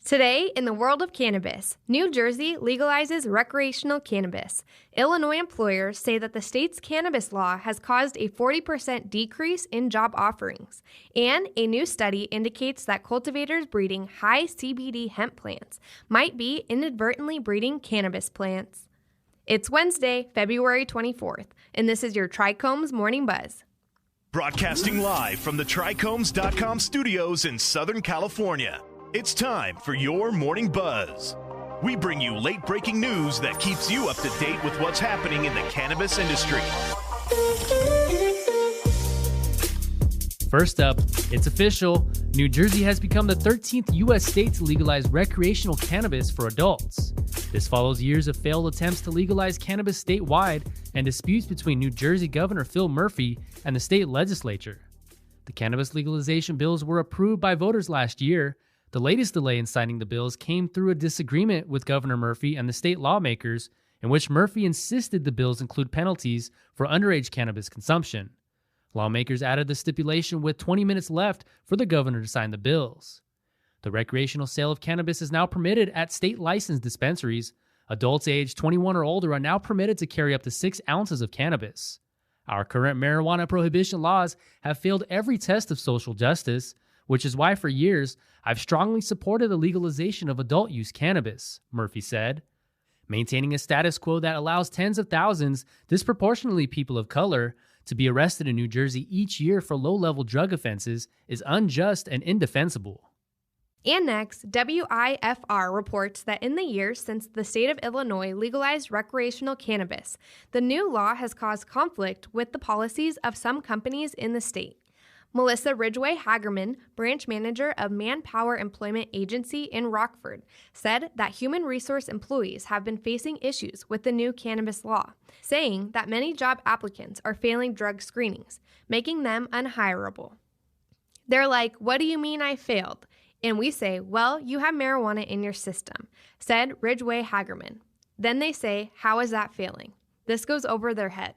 Today, in the world of cannabis, New Jersey legalizes recreational cannabis. Illinois employers say that the state's cannabis law has caused a 40% decrease in job offerings. And a new study indicates that cultivators breeding high-CBD hemp plants might be inadvertently breeding cannabis plants. It's Wednesday, February 24th, and this is your TRICHOMES Morning Buzz. Broadcasting live from the TRICHOMES.com studios in Southern California. It's time for your Morning Buzz. We bring you late-breaking news that keeps you up to date with what's happening in the cannabis industry. First up, it's official. New Jersey has become the 13th U.S. state to legalize recreational cannabis for adults. This follows years of failed attempts to legalize cannabis statewide and disputes between New Jersey Governor Phil Murphy and the state legislature. The cannabis legalization bills were approved by voters last year. The latest delay in signing the bills came through a disagreement with Governor Murphy and the state lawmakers, in which Murphy insisted the bills include penalties for underage cannabis consumption. Lawmakers added the stipulation with 20 minutes left for the governor to sign the bills. The recreational sale of cannabis is now permitted at state-licensed dispensaries. Adults aged 21 or older are now permitted to carry up to 6 ounces of cannabis. Our current marijuana prohibition laws have failed every test of social justice, which is why for years I've strongly supported the legalization of adult-use cannabis, Murphy said. Maintaining a status quo that allows tens of thousands, disproportionately people of color, to be arrested in New Jersey each year for low-level drug offenses is unjust and indefensible. And next, WIFR reports that in the years since the state of Illinois legalized recreational cannabis, the new law has caused conflict with the policies of some companies in the state. Melissa Ridgway Hagerman, branch manager of Manpower Employment Agency in Rockford, said that human resource employees have been facing issues with the new cannabis law, saying that many job applicants are failing drug screenings, making them unhireable. They're like, "What do you mean I failed?" And we say, "Well, you have marijuana in your system," said Ridgway Hagerman. Then they say, "How is that failing?" This goes over their head.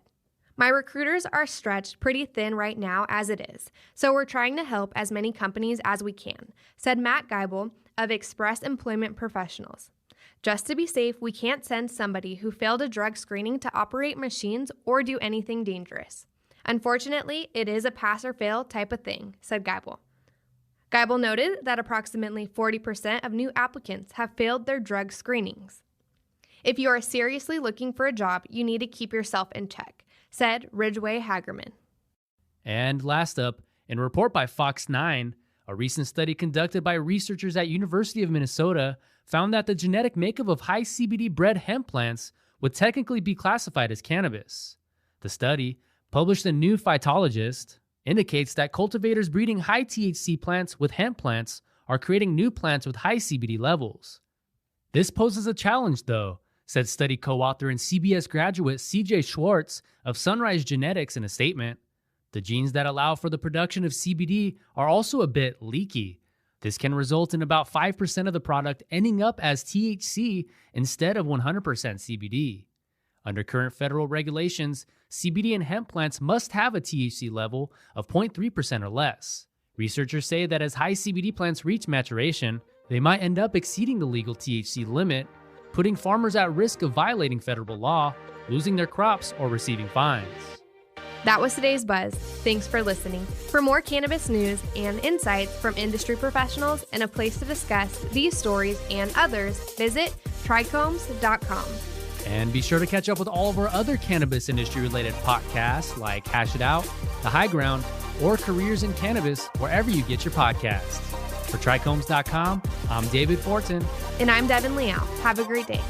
"My recruiters are stretched pretty thin right now as it is, so we're trying to help as many companies as we can," said Matt Geibel of Express Employment Professionals. "Just to be safe, we can't send somebody who failed a drug screening to operate machines or do anything dangerous. Unfortunately, it is a pass or fail type of thing," said Geibel. Geibel noted that approximately 40% of new applicants have failed their drug screenings. "If you are seriously looking for a job, you need to keep yourself in check," said Ridgway Hagerman. And last up, in a report by Fox 9, a recent study conducted by researchers at University of Minnesota found that the genetic makeup of high-CBD bred hemp plants would technically be classified as cannabis. The study, published in New Phytologist, indicates that cultivators breeding high-THC plants with hemp plants are creating new plants with high CBD levels. This poses a challenge, though, said study co-author and CBS graduate C.J. Schwartz of Sunrise Genetics in a statement. The genes that allow for the production of CBD are also a bit leaky. This can result in about 5% of the product ending up as THC instead of 100% CBD. Under current federal regulations, CBD in hemp plants must have a THC level of 0.3% or less. Researchers say that as high CBD plants reach maturation, they might end up exceeding the legal THC limit, putting farmers at risk of violating federal law, losing their crops, or receiving fines. That was today's Buzz. Thanks for listening. For more cannabis news and insights from industry professionals and a place to discuss these stories and others, visit trichomes.com. And be sure to catch up with all of our other cannabis industry-related podcasts like Hash It Out, The High Ground, or Careers in Cannabis, wherever you get your podcasts. For trichomes.com, I'm David Fortin. And I'm Devin Liao. Have a great day.